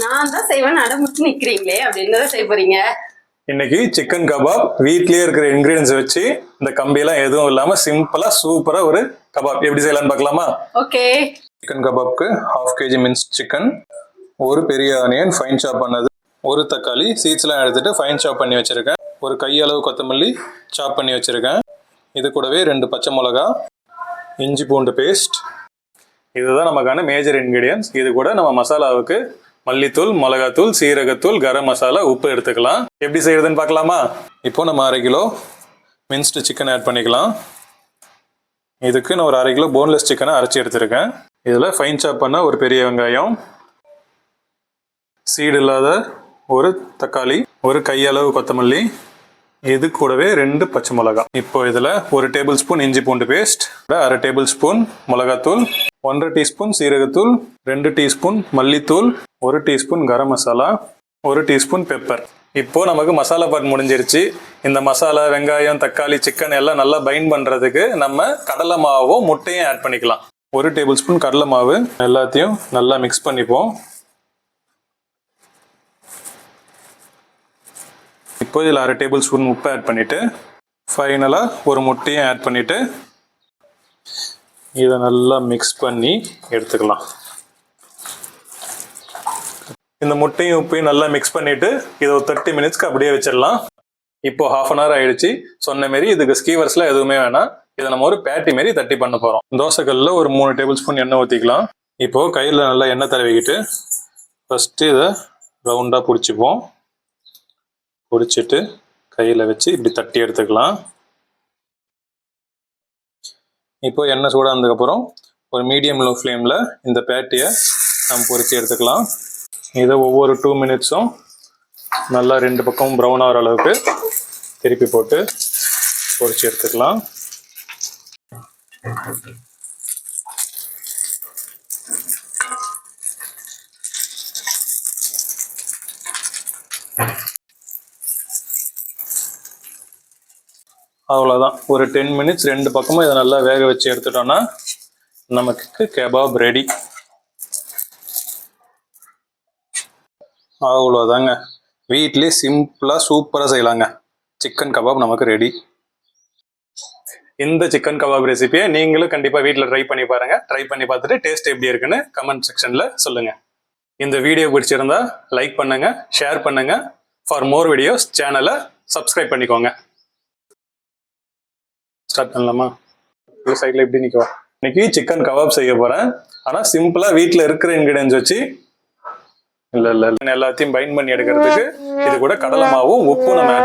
நான் தான் செய்வேன் அடமுட்டு நிக்கிறீங்களே அப்படின்னு தான் செய்ய போறீங்க. இன்னைக்கு சிக்கன் கபாப் வீட்லயே இருக்கிற இன்கிரீடியன்ஸ் வச்சு இந்த கம்பியெல்லாம் எதுவும் இல்லாம சிம்பிளா சூப்பரா ஒரு கபாப் எப்படி செய்யலாம்னு பார்க்கலாமா? ஓகே. சிக்கன் கபாப்க்கு 1/2 kg மின்ஸ் சிக்கன், ஒரு பெரிய ஆனியன் ஃபைன் சாப் பண்ணது, ஒரு தக்காளி சீட்ஸ்லாம் எடுத்துட்டு ஃபைன் சாப் பண்ணி வச்சிருக்கேன், ஒரு கையளவு கொத்தமல்லி சாப் பண்ணி வச்சிருக்கேன், இது கூடவே 2 பச்சை மிளகா, இஞ்சி பூண்டு பேஸ்ட். இதுதான் நமக்கான மேஜர் இன்கிரீடியன்ஸ். இது கூட நம்ம மசாலாவுக்கு மல்லித்தூள், மிளகாத்தூள், சீரகத்தூள், கரம் மசாலா, உப்பு எடுத்துக்கலாம். எப்படி செய்யறதுன்னு பார்க்கலாமா? இப்போ நம்ம 1/2 கிலோ மின்ஸ்டு சிக்கன் ஆட் பண்ணிக்கலாம். இதுக்கு நான் ஒரு 1/2 கிலோ போன்லெஸ் சிக்கனை அரைச்சி எடுத்திருக்கேன். இதில் ஃபைன் சாப் பண்ண ஒரு பெரிய வெங்காயம், சீடு இல்லாத ஒரு தக்காளி, ஒரு கையளவு கொத்தமல்லி, இது கூடவே 2 பச்சை மிளகா. இப்போ இதில் 1 டேபிள் ஸ்பூன் இஞ்சி பூண்டு பேஸ்ட், 1/2 டேபிள் ஸ்பூன் மிளகாத்தூள், 1/2 டீஸ்பூன் சீரகத்தூள், 2 டீஸ்பூன் மல்லித்தூள், 1 teaspoon garam masala, 1 teaspoon pepper. இப்போ நமக்கு மசாலா பாட் முடிஞ்சிருச்சு. இந்த மசாலா, வெங்காயம், தக்காளி, சிக்கன் எல்லாம் நல்லா பைண்ட் பண்ணுறதுக்கு நம்ம கடலை மாவும் முட்டையும் ஆட் பண்ணிக்கலாம். 1 டேபிள் ஸ்பூன் கடலை மாவு எல்லாத்தையும் நல்லா மிக்ஸ் பண்ணிப்போம். இப்போ இதில் 1/2 டேபிள் ஸ்பூன் உப்பு ஆட் பண்ணிவிட்டு ஃபைனலாக ஒரு முட்டையும் ஆட் பண்ணிவிட்டு இதை நல்லா மிக்ஸ் பண்ணி எடுத்துக்கலாம். இந்த முட்டையும் உப்பையும் நல்லா மிக்ஸ் பண்ணிவிட்டு இதை ஒரு 30 மினிட்ஸ்க்கு அப்படியே வச்சிடலாம். இப்போ 1/2 hour ஆயிடுச்சு. சொன்ன மாரி இதுக்கு ஸ்கீவர்ஸ்லாம் எதுவுமே வேணாம். இதை நம்ம ஒரு பேட்டி மாரி தட்டி பண்ண போகிறோம். தோசைக்கல்ல ஒரு 3 டேபிள் ஸ்பூன் எண்ணெய் ஊற்றிக்கலாம். இப்போது கையில் நல்லா எண்ணெய் தடவிக்கிட்டு ஃபஸ்ட்டு இதை ரவுண்டாக பிடிச்சிப்போம். பிடிச்சிட்டு கையில் வச்சு இப்படி தட்டி எடுத்துக்கலாம். இப்போ எண்ணெய் சூடானதுக்கப்புறம் ஒரு மீடியம் லோ ஃப்ளேமில் இந்த பேட்டியை நம்ம பொரிச்சு எடுத்துக்கலாம். இதை ஒவ்வொரு 2 மினிட்ஸும் நல்லா 2 பக்கமும் ப்ரௌன் ஆகிற அளவுக்கு திருப்பி போட்டு பொரிச்சு எடுத்துக்கலாம். அவ்வளோதான். ஒரு 10 மினிட்ஸ் 2 பக்கமும் இதை நல்லா வேக வச்சு எடுத்துட்டோம்னா நமக்கு கபாப் ரெடி. அவ்வளோதாங்க. வீட்லேயே சிம்பிளாக சூப்பராக செய்யலாங்க. சிக்கன் கபாப் நமக்கு ரெடி. இந்த சிக்கன் கபாப் ரெசிபியை நீங்களும் கண்டிப்பாக வீட்டில் ட்ரை பண்ணி பாருங்கள். ட்ரை பண்ணி பார்த்துட்டு டேஸ்ட் எப்படி இருக்குன்னு கமெண்ட் செக்ஷனில் சொல்லுங்கள். இந்த வீடியோ பிடிச்சிருந்தா லைக் பண்ணுங்கள், ஷேர் பண்ணுங்கள். ஃபார் மோர் வீடியோஸ் சேனலை சப்ஸ்கிரைப் பண்ணிக்கோங்க. ஸ்டார்ட் பண்ணலாமா? இந்த சைடில் எப்படி நிற்கும். இன்னைக்கு சிக்கன் கபாப் செய்ய போகிறேன். ஆனால் சிம்பிளாக வீட்டில் இருக்கிற இன்க்ரீடியன்ஸ் வச்சு இல்லை எல்லாத்தையும் பைண்ட் பண்ணி எடுக்கிறதுக்கு இது கூட கடலை மாவும் உப்பும் நம்ம